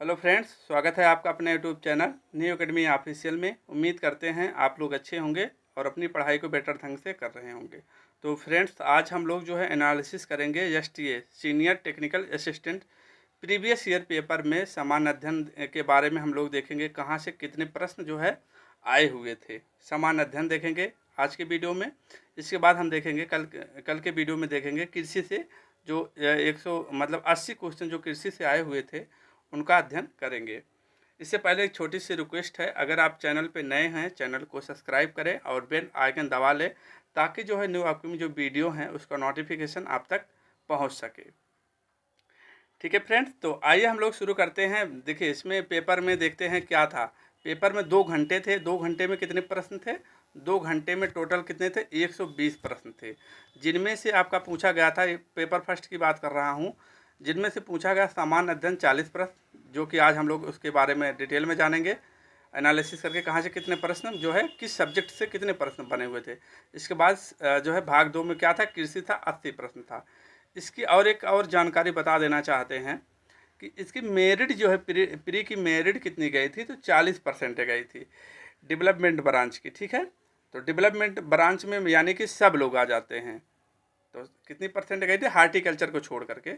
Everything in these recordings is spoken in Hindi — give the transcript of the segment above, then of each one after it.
हेलो फ्रेंड्स, स्वागत है आपका अपने YouTube channel new academy official में। उम्मीद करते हैं आप लोग अच्छे होंगे और अपनी पढ़ाई को बेटर ढंग से कर रहे होंगे। तो फ्रेंड्स, आज हम लोग जो है एनालिसिस करेंगे STA senior technical assistant previous year paper में सामान्य अध्ययन के बारे में हम लोग देखेंगे कहाँ से कितने प्रश्न जो है आए हुए थे। सामान्य अध्ययन देखेंगे आज के वीडियो में। इसके बाद हम देखेंगे कल के वीडियो में देखेंगे कृषि से जो 80 क्वेश्चन जो कृषि से आए हुए थे उनका अध्ययन करेंगे। इससे पहले एक छोटी सी रिक्वेस्ट है, अगर आप चैनल पे नए हैं चैनल को सब्सक्राइब करें और बेल आइकन दबा लें ताकि जो है न्यू अपकमिंग जो वीडियो हैं उसका नोटिफिकेशन आप तक पहुंच सके। ठीक है फ्रेंड्स, तो आइए हम लोग शुरू करते हैं। देखिए, इसमें पेपर में देखते हैं क्या था। पेपर में 2 घंटे थे। 2 घंटे में कितने प्रश्न थे? 2 घंटे में टोटल कितने थे? 120 प्रश्न थे, जिनमें से आपका पूछा गया था, पेपर फर्स्ट की बात कर रहा हूँ, जिनमें से पूछा गया सामान्य अध्ययन 40 प्रश्न, जो कि आज हम लोग उसके बारे में डिटेल में जानेंगे, एनालिसिस करके कहाँ से कितने प्रश्न जो है किस सब्जेक्ट से कितने प्रश्न बने हुए थे। इसके बाद जो है भाग 2 में क्या था, कृषि था, 80 प्रश्न था। इसकी और एक और जानकारी बता देना चाहते हैं कि इसकी मेरिट जो है प्री की मेरिट कितनी गई थी, तो 40% गई थी डेवलपमेंट ब्रांच की। ठीक है, तो डेवलपमेंट ब्रांच में यानी कि सब लोग आ जाते हैं। तो कितनी परसेंट गई थी हार्टिकल्चर को छोड़ करके,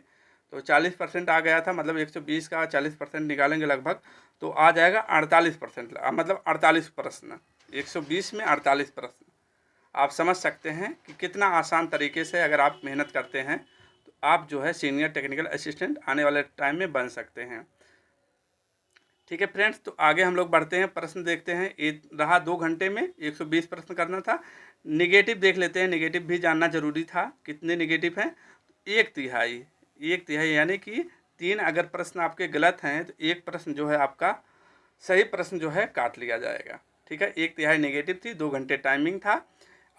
तो 40% आ गया था। मतलब 120 का 40% निकालेंगे लगभग, तो आ जाएगा 48%, मतलब 48 प्रश्न। 120 में 48 प्रश्न। आप समझ सकते हैं कि कितना आसान तरीके से अगर आप मेहनत करते हैं तो आप जो है सीनियर टेक्निकल असिस्टेंट आने वाले टाइम में बन सकते हैं। ठीक है फ्रेंड्स, तो आगे हम लोग बढ़ते हैं, प्रश्न देखते हैं। ये रहा 2 घंटे में 120 प्रश्न करना था। निगेटिव देख लेते हैं, निगेटिव भी जानना जरूरी था। कितने निगेटिव हैं? 1/3। 1/3 यानी कि 3 अगर प्रश्न आपके गलत हैं तो एक प्रश्न जो है आपका सही प्रश्न जो है काट लिया जाएगा। ठीक है, 1/3 नेगेटिव थी। 2 घंटे टाइमिंग था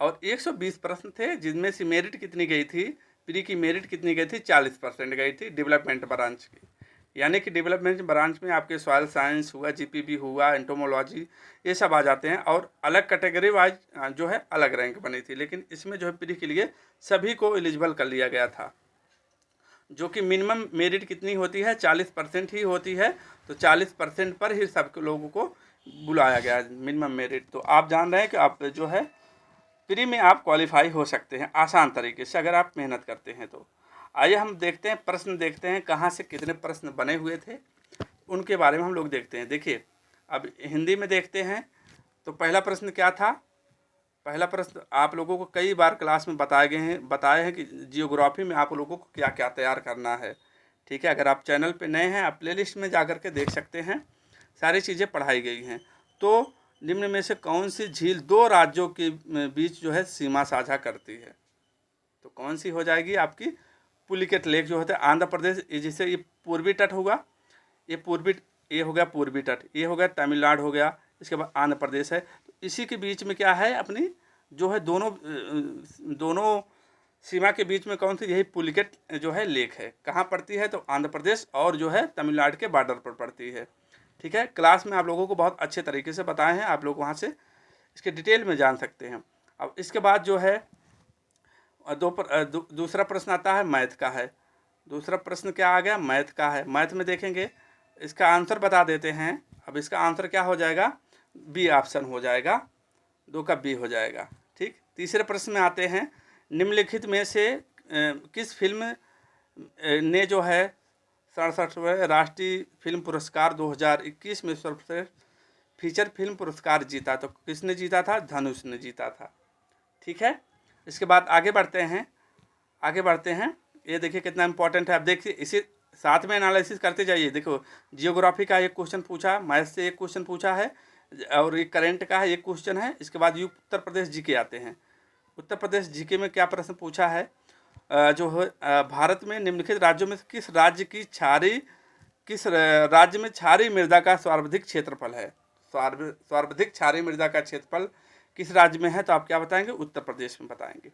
और 120 प्रश्न थे, जिनमें से मेरिट कितनी गई थी, प्री की मेरिट कितनी गई थी, 40% गई थी डेवलपमेंट ब्रांच की। यानी कि डेवलपमेंट ब्रांच में आपके सॉइल साइंस हुआ, जीपीबी हुआ, एंटोमोलॉजी, ये सब आ जाते हैं। और अलग कैटेगरी वाइज जो है अलग रैंक बनी थी, लेकिन इसमें जो है प्री के लिए सभी को एलिजिबल कर लिया गया था। जो कि मिनिमम मेरिट कितनी होती है, 40% ही होती है। तो 40% पर ही सब लोगों को बुलाया गया मिनिमम मेरिट। तो आप जान रहे हैं कि आप जो है प्री में आप क्वालिफाई हो सकते हैं आसान तरीके से अगर आप मेहनत करते हैं तो। आइए हम देखते हैं, प्रश्न देखते हैं कहाँ से कितने प्रश्न बने हुए थे, उनके बारे में हम लोग देखते हैं। देखिए, अब हिंदी में देखते हैं। तो पहला प्रश्न क्या था? पहला प्रश्न आप लोगों को कई बार क्लास में बताए हैं कि जियोग्राफी में आप लोगों को क्या क्या तैयार करना है। ठीक है, अगर आप चैनल पे नए हैं आप प्लेलिस्ट में जा कर के देख सकते हैं, सारी चीज़ें पढ़ाई गई हैं। तो निम्न में से कौन सी झील 2 राज्यों के बीच जो है सीमा साझा करती है? तो कौन सी हो जाएगी आपकी? पुलिकेट लेक जो होता है आंध्र प्रदेश, जिसे ये पूर्वी तट होगा, ये पूर्वी, ये हो गया पूर्वी तट, ये हो गया तमिलनाडु हो गया, इसके बाद आंध्र प्रदेश है। तो इसी के बीच में क्या है अपनी जो है दोनों सीमा के बीच में कौन सी? यही पुलिकेट जो है लेक है। कहाँ पड़ती है? तो आंध्र प्रदेश और जो है तमिलनाडु के बॉर्डर पर पड़ती है। ठीक है, क्लास में आप लोगों को बहुत अच्छे तरीके से बताए हैं, आप लोग वहाँ से इसके डिटेल में जान सकते हैं। अब इसके बाद जो है दूसरा प्रश्न आता है मैथ का है। दूसरा प्रश्न क्या आ गया? मैथ का है। मैथ में देखेंगे, इसका आंसर बता देते हैं। अब इसका आंसर क्या हो जाएगा? बी ऑप्शन हो जाएगा, 2 का बी हो जाएगा। ठीक, तीसरे प्रश्न में आते हैं। निम्नलिखित में से किस फिल्म ने जो है 67वें राष्ट्रीय फिल्म पुरस्कार 2021 में सर्वश्रेष्ठ फीचर फिल्म पुरस्कार जीता? तो किसने जीता था? धनुष ने जीता था। ठीक है, इसके बाद आगे बढ़ते हैं। आगे बढ़ते हैं, ये देखिए कितना इंपॉर्टेंट है। अब देखिए, इसी साथ में एनालिसिस करते जाइए। देखो, जियोग्राफी का एक क्वेश्चन पूछा, मैथ से एक क्वेश्चन पूछा है, और एक करंट का है एक क्वेश्चन है। इसके बाद उत्तर प्रदेश जीके आते हैं। उत्तर प्रदेश जीके में क्या प्रश्न पूछा है? जो है भारत में निम्नलिखित राज्यों में किस राज्य में क्षारीय मृदा का सर्वाधिक क्षेत्रफल है? सर्वाधिक क्षारीय मृदा का क्षेत्रफल किस राज्य में है? तो आप क्या बताएंगे? उत्तर प्रदेश में बताएंगे।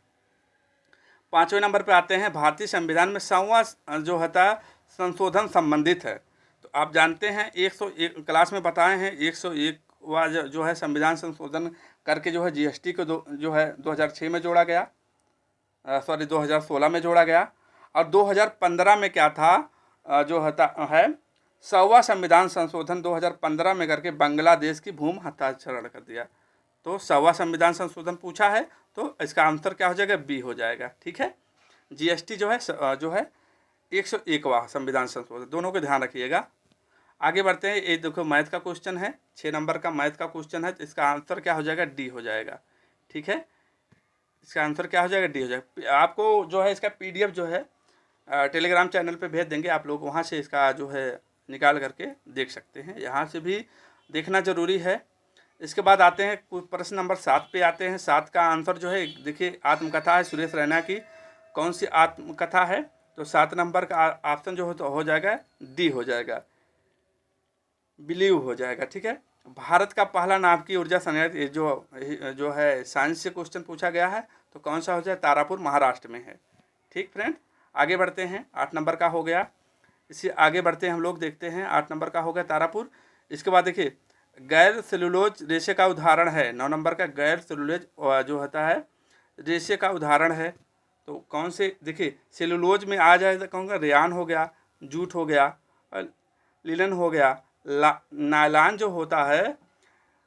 5वें नंबर पे आते हैं, भारतीय संविधान में 100वां जो होता संशोधन संबंधित है। तो आप जानते हैं 101 क्लास में बताए हैं, 101वां जो है संविधान संशोधन करके जो है जीएसटी को जो है 2006 में जोड़ा गया, 2016 में जोड़ा गया। और 2015 में क्या था जो होता है 100वां संविधान संशोधन 2015 में करके बांग्लादेश की भूमि हस्तांतरण कर दिया। तो 100वां संविधान संशोधन पूछा है तो इसका आंसर क्या हो जाएगा, बी हो जाएगा। ठीक है, जीएसटी जो है 101वां संविधान संशोधन, दोनों को ध्यान रखिएगा। आगे बढ़ते हैं, ये देखो मैथ का क्वेश्चन है, 6 नंबर का मैथ का क्वेश्चन है, तो इसका आंसर क्या हो जाएगा, डी हो जाएगा। ठीक है, इसका आंसर क्या हो जाएगा, डी हो जाएगा। आपको जो है इसका पीडीएफ जो है टेलीग्राम चैनल पे भेज देंगे, आप लोग वहाँ से इसका जो है निकाल करके देख सकते हैं, यहाँ से भी देखना ज़रूरी है। इसके बाद आते हैं प्रश्न नंबर 7 पे आते हैं। 7 का आंसर जो है देखिए, आत्मकथा है सुरेश रैना की। कौन सी आत्मकथा है, तो 7 नंबर का ऑप्शन जो हो जाएगा डी हो जाएगा, बिलीव हो जाएगा। ठीक है, भारत का पहला नाभिकीय ऊर्जा संयंत्र जो है साइंस से क्वेश्चन पूछा गया है, तो कौन सा हो जाए, तारापुर महाराष्ट्र में है। ठीक फ्रेंड, आगे बढ़ते हैं, 8 नंबर का हो गया। इसी आगे बढ़ते हैं हम लोग, देखते हैं 8 नंबर का हो गया तारापुर। इसके बाद देखिए, गैर सेलुलोज रेशे का उदाहरण है। 9 नंबर का गैर सेलुलोज जो होता है रेशे का उदाहरण है, तो कौन से, देखिए सेलुलोज में आ जाए तो कहूँगा रेयान हो गया, जूट हो गया, लिनन हो गया, नायलॉन जो होता है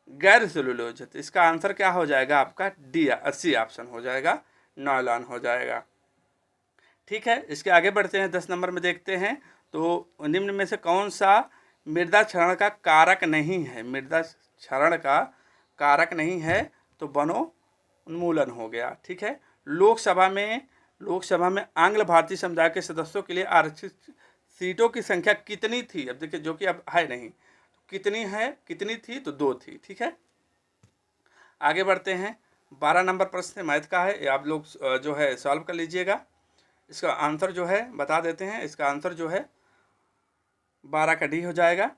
गैर सेलुलोज है। तो इसका आंसर क्या हो जाएगा आपका, डी 80 ऑप्शन हो जाएगा, नायलॉन हो जाएगा। ठीक है, इसके आगे बढ़ते हैं, 10 नंबर में देखते हैं, तो निम्न में से कौन सा मृदा क्षरण का कारक नहीं है, मृदा क्षरण का कारक नहीं है, तो वनो उन्मूलन हो गया। ठीक है, लोकसभा में आंग्ल भारतीय समुदाय के सदस्यों के लिए आरक्षित सीटों की संख्या कितनी थी, अब देखिए जो कि अब है नहीं, कितनी थी, तो 2 थी। ठीक है, आगे बढ़ते हैं, 12 नंबर प्रश्न मैथ का है, आप लोग जो है सॉल्व कर लीजिएगा। इसका आंसर जो है बता देते हैं, इसका आंसर जो है 12 का डी हो जाएगा।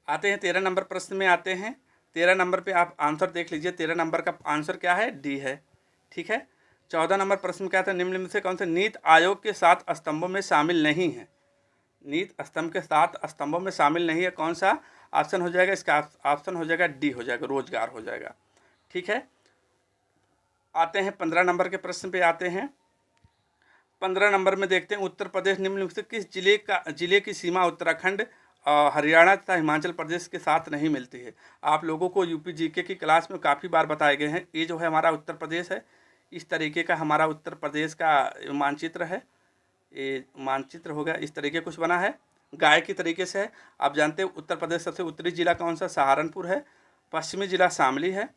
आते हैं 13 नंबर प्रश्न में आते हैं। 13 नंबर पे आप आंसर देख लीजिए, 13 नंबर का आंसर क्या है, डी है। ठीक है, 14 नंबर प्रश्न क्या था, निम्न में से कौन से नीति आयोग के 7 स्तंभों में शामिल नहीं है, नीति स्तंभ के 7 स्तंभों में शामिल नहीं है, कौन सा ऑप्शन हो जाएगा, इसका ऑप्शन हो जाएगा डी हो जाएगा, रोजगार हो जाएगा। ठीक है, आते हैं 15 नंबर के प्रश्न पे आते हैं। 15 नंबर में देखते हैं, उत्तर प्रदेश निम्न से किस जिले की सीमा उत्तराखंड, हरियाणा तथा हिमाचल प्रदेश के साथ नहीं मिलती है। आप लोगों को यूपी जीके की क्लास में काफ़ी बार बताए गए हैं, ये जो है हमारा उत्तर प्रदेश है, इस तरीके का हमारा उत्तर प्रदेश का मानचित्र है, ये मानचित्र हो गया, इस तरीके कुछ बना है, गाय की तरीके से है। आप जानते हैं उत्तर प्रदेश सबसे उत्तरी जिला कौन सा, सहारनपुर है, पश्चिमी जिला शामली है,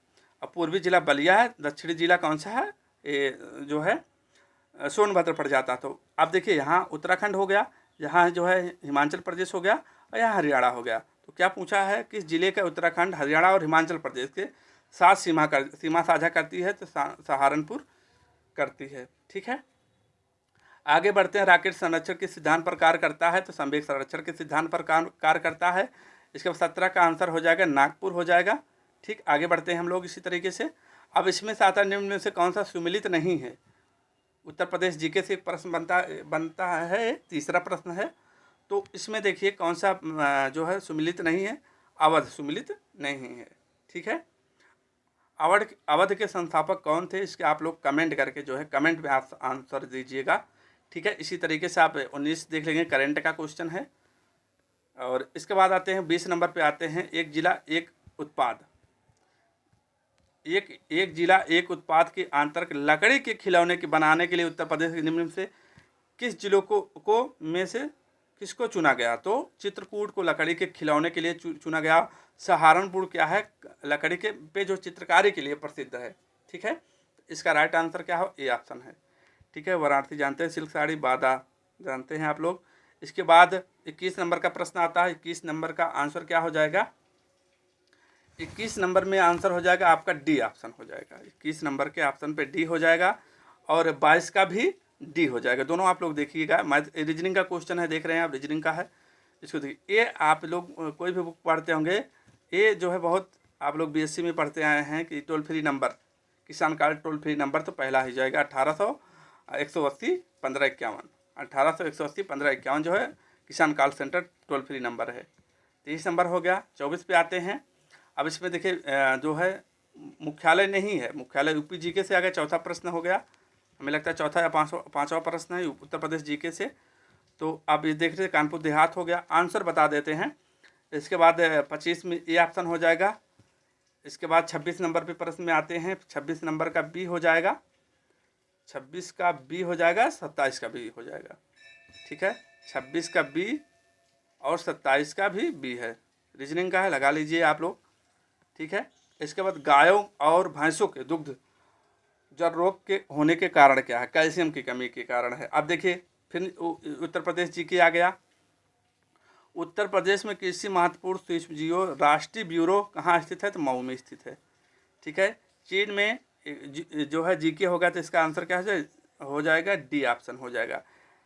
और पूर्वी जिला बलिया है, दक्षिणी जिला कौन सा है, ये जो है सोनभद्र पड़ जाता। तो आप देखिए यहाँ उत्तराखंड हो गया, यहाँ जो है हिमाचल प्रदेश हो गया, और यहाँ हरियाणा हो गया। तो क्या पूछा है, किस जिले का उत्तराखंड, हरियाणा और हिमाचल प्रदेश के साथ सीमा साझा करती है, तो सहारनपुर करती है। ठीक है, आगे बढ़ते हैं, राकेट संरक्षण के सिद्धांत पर कार्य करता है, तो संवेग संरक्षण के सिद्धांत पर कार्य करता है। इसके बाद 17 का आंसर हो जाएगा नागपुर हो जाएगा। ठीक, आगे बढ़ते हैं हम लोग इसी तरीके से। अब इसमें से आता निम्न में से कौन सा सुमिलित नहीं है, उत्तर प्रदेश जीके से एक प्रश्न बनता है, तीसरा प्रश्न है, तो इसमें देखिए कौन सा जो है सुमिलित नहीं है, अवध सुमिलित नहीं है। ठीक है, अवध के संस्थापक कौन थे, इसके आप लोग कमेंट करके जो है कमेंट में आप आंसर दीजिएगा। ठीक है, इसी तरीके से आप 19 देख लेंगे, करंट का क्वेश्चन है। और इसके बाद आते हैं 20 नंबर पे आते हैं, एक जिला एक उत्पाद, एक जिला एक उत्पाद के अंतर्गत लकड़ी के खिलौने के बनाने के लिए उत्तर प्रदेश के निम्न से किस जिलों को में से किसको चुना गया, तो चित्रकूट को लकड़ी के खिलौने के लिए चुना गया। सहारनपुर क्या है, लकड़ी के पे जो चित्रकारी के लिए प्रसिद्ध है। ठीक है, इसका राइट आंसर क्या हो, ए ऑप्शन है। ठीक है, वाराणसी जानते हैं, सिल्क साड़ी बादा जानते हैं आप लोग। इसके बाद 21 नंबर का प्रश्न आता है, 21 नंबर का आंसर क्या हो जाएगा, 21 नंबर में आंसर हो जाएगा आपका डी ऑप्शन हो जाएगा, 21 नंबर के ऑप्शन पे डी हो जाएगा, और 22 का भी डी हो जाएगा। दोनों आप लोग देखिएगा, रीजनिंग का क्वेश्चन है, देख रहे हैं आप, रीजनिंग का है, इसको देखिए। ये आप लोग कोई भी बुक पढ़ते होंगे, ये जो है बहुत आप लोग बीएससी में पढ़ते आए हैं कि टोल फ्री नंबर, किसान कार्ड टोल फ्री नंबर तो पहला ही जाएगा 1880 1551, 1880 1551 जो है किसान call centre toll free number है। 23 नंबर हो गया। 24 पे आते हैं। अब इसमें देखिए जो है मुख्यालय नहीं है, मुख्यालय यूपी जीके से आ गया, चौथा प्रश्न हो गया, हमें लगता है चौथा या पाँचवा प्रश्न है उत्तर प्रदेश जीके से। तो आप ये देख रहे हैं कानपुर देहात हो गया। आंसर बता देते हैं। इसके बाद 25 में ए ऑप्शन हो जाएगा। इसके बाद 26 नंबर पे प्रश्न में आते हैं, 26 नंबर का बी हो जाएगा, 26 का बी हो जाएगा, 27 का बी हो जाएगा। ठीक है, 26 का बी और 27 का भी बी है। रीजनिंग का है, लगा लीजिए आप लोग। ठीक है, इसके बाद गायों और भैंसों के दुग्ध जर रोग के होने के कारण क्या है? कैल्शियम की कमी के कारण है। अब देखिए फिर उत्तर प्रदेश जी के आ गया। उत्तर प्रदेश में कृषि महत्वपूर्ण सूक्ष्म जीवों राष्ट्रीय ब्यूरो कहाँ स्थित है? तो मऊ में स्थित है। ठीक है, चीन में जो है जीके होगा, तो इसका आंसर क्या हो जाएगा? डी ऑप्शन हो जाएगा।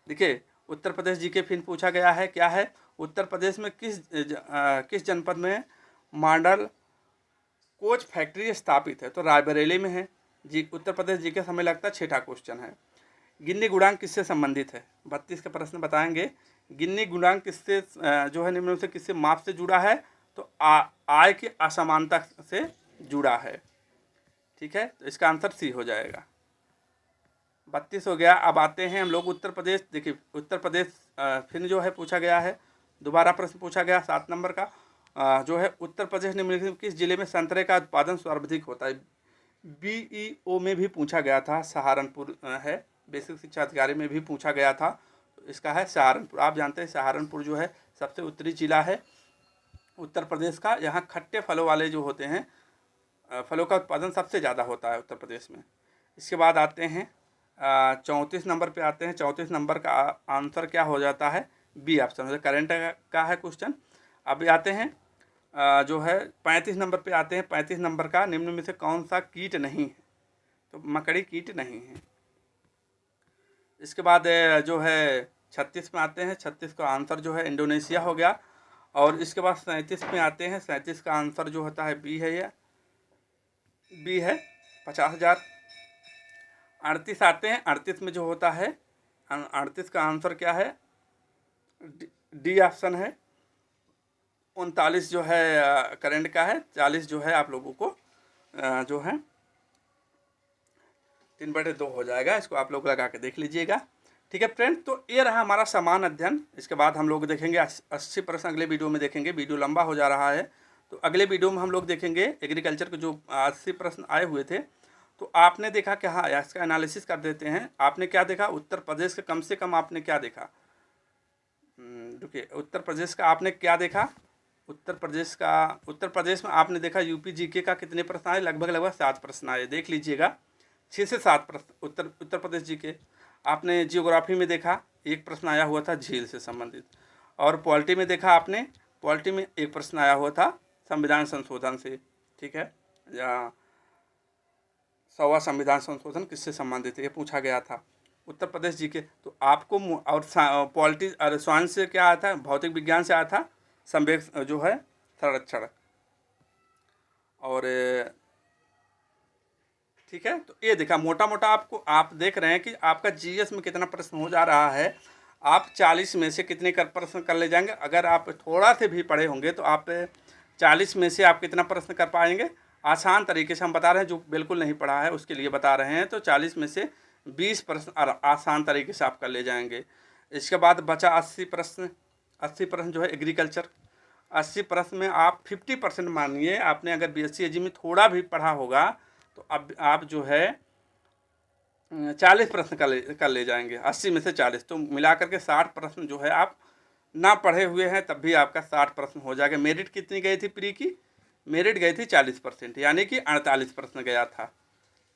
देखिए उत्तर प्रदेश जीके फिर पूछा गया है, क्या है? उत्तर प्रदेश में किस जनपद में मॉडल कोच फैक्ट्री स्थापित है? तो रायबरेली में है जी। उत्तर प्रदेश जी के समय लगता है। 6ठा क्वेश्चन है, गिन्नी गुणांक किससे संबंधित है? 32 का प्रश्न बताएंगे। गिन्नी गुणांक किससे जो है निम्न से किससे माप से जुड़ा है? तो आय की असमानता से जुड़ा है। ठीक है, तो इसका आंसर सी हो जाएगा। 32 हो गया। अब आते हैं हम लोग उत्तर प्रदेश। देखिए उत्तर प्रदेश फिर जो है पूछा गया है, दोबारा प्रश्न पूछा गया 7 नंबर का। जो है उत्तर प्रदेश निम्नलिखित किस जिले में संतरे का उत्पादन सर्वाधिक होता है? बीईओ में भी पूछा गया था, सहारनपुर है। बेसिक शिक्षा अधिकारी में भी पूछा गया था, तो इसका है सहारनपुर। आप जानते हैं सहारनपुर जो है सबसे उत्तरी जिला है उत्तर प्रदेश का। यहाँ खट्टे फलों वाले जो होते हैं, फलों का उत्पादन सबसे ज़्यादा होता है उत्तर प्रदेश में। इसके बाद आते हैं 34 नंबर पे आते हैं। 34 नंबर का आंसर क्या हो जाता है? B option. करंट का है क्वेश्चन। अब आते हैं जो है 35 नंबर पे आते हैं। 35 नंबर का निम्न में से कौन सा कीट नहीं है? तो मकड़ी कीट नहीं है। इसके बाद जो है 36 में आते हैं। 36 का आंसर जो है इंडोनेशिया हो गया। और इसके बाद 37 में आते हैं। 37 का आंसर जो होता है बी है, या बी है 50,000। 38 आते हैं। 38 में जो होता है 38 का आंसर क्या है? डी ऑप्शन है। 39 जो है करंट का है। 40 जो है आप लोगों को जो है 3/2 हो जाएगा। इसको आप लोग लगा के देख लीजिएगा। ठीक है फ्रेंड, तो ये रहा हमारा समान अध्ययन। इसके बाद हम लोग देखेंगे 80 प्रश्न अगले वीडियो में देखेंगे। वीडियो लंबा हो जा रहा है, तो अगले वीडियो में हम लोग देखेंगे एग्रीकल्चर के जो 80 प्रश्न आए हुए थे। तो आपने देखा कि हाँ, इसका एनालिसिस कर देते हैं। आपने क्या देखा? उत्तर प्रदेश का कम से कम आपने क्या देखा? देखिए उत्तर प्रदेश का आपने क्या देखा? उत्तर प्रदेश में आपने देखा यूपी जीके का कितने प्रश्न आए? लगभग 7 प्रश्न आए। देख लीजिएगा, 6 से 7 प्रश्न उत्तर प्रदेश जीके। आपने जियोग्राफी में देखा, एक प्रश्न आया हुआ था झील से संबंधित। और पॉलिटी में देखा आपने, पॉलिटी में एक प्रश्न आया हुआ था संविधान संशोधन से। ठीक है, या 100वां संविधान संशोधन किससे संबंधित है, ये पूछा गया था उत्तर प्रदेश जी के। तो आपको और पॉलिटी और साइंस से क्या आया था? भौतिक विज्ञान से आया था संवेग जो है संरक्षण। और ठीक है, तो ये देखा मोटा मोटा आपको, आप देख रहे हैं कि आपका जीएस में कितना प्रश्न हो जा रहा है। आप 40 में से कितने प्रश्न कर ले जाएंगे? अगर आप थोड़ा से भी पढ़े होंगे तो आप 40 में से आप कितना प्रश्न कर पाएंगे? आसान तरीके से हम बता रहे हैं, जो बिल्कुल नहीं पढ़ा है उसके लिए बता रहे हैं। तो 40 में से 20 प्रश्न आसान तरीके से आप कर ले जाएंगे। इसके बाद बचा 80 प्रश्न। 80 प्रश्न जो है एग्रीकल्चर। 80 प्रश्न में आप 50% मानिए, आपने अगर बीएससी एजी में थोड़ा भी पढ़ा होगा तो अब आप जो है 40 प्रश्न कर ले जाएंगे। 80 में से 40, तो मिला करके 60 प्रश्न जो है आप ना पढ़े हुए हैं तब भी आपका 60 प्रश्न हो जाएगा। मेरिट कितनी गई थी प्री की? मेरिट गई थी 40%, यानी कि 48 प्रश्न गया था।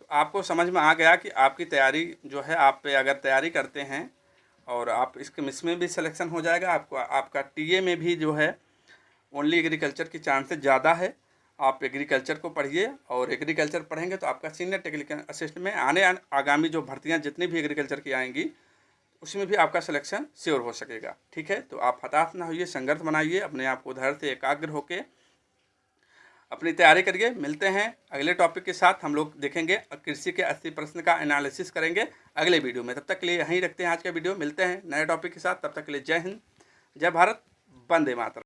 तो आपको समझ में आ गया कि आपकी तैयारी जो है, आप पे अगर तैयारी करते हैं और आप इसमें भी सिलेक्शन हो जाएगा। आपको आपका टीए में भी जो है ओनली एग्रीकल्चर की चांसेस ज़्यादा है। आप एग्रीकल्चर को पढ़िए, और एग्रीकल्चर पढ़ेंगे तो आपका सीनियर टेक्निकल असिस्टेंट में आगामी जो भर्तियां जितनी भी एग्रीकल्चर की आएंगी उसमें भी आपका सिलेक्शन श्योर हो सकेगा। ठीक है, तो आप हताश ना होइए, संघर्ष बनाइए, अपने आप को धैर्य से एकाग्र होकर अपनी तैयारी करिए। मिलते हैं अगले टॉपिक के साथ। हम लोग देखेंगे कृषि के 80 प्रश्न का एनालिसिस करेंगे अगले वीडियो में। तब तक के लिए यहीं रखते हैं आज का वीडियो। मिलते हैं नए टॉपिक के साथ, तब तक के लिए जय हिंद, जय भारत, वंदे मातरम।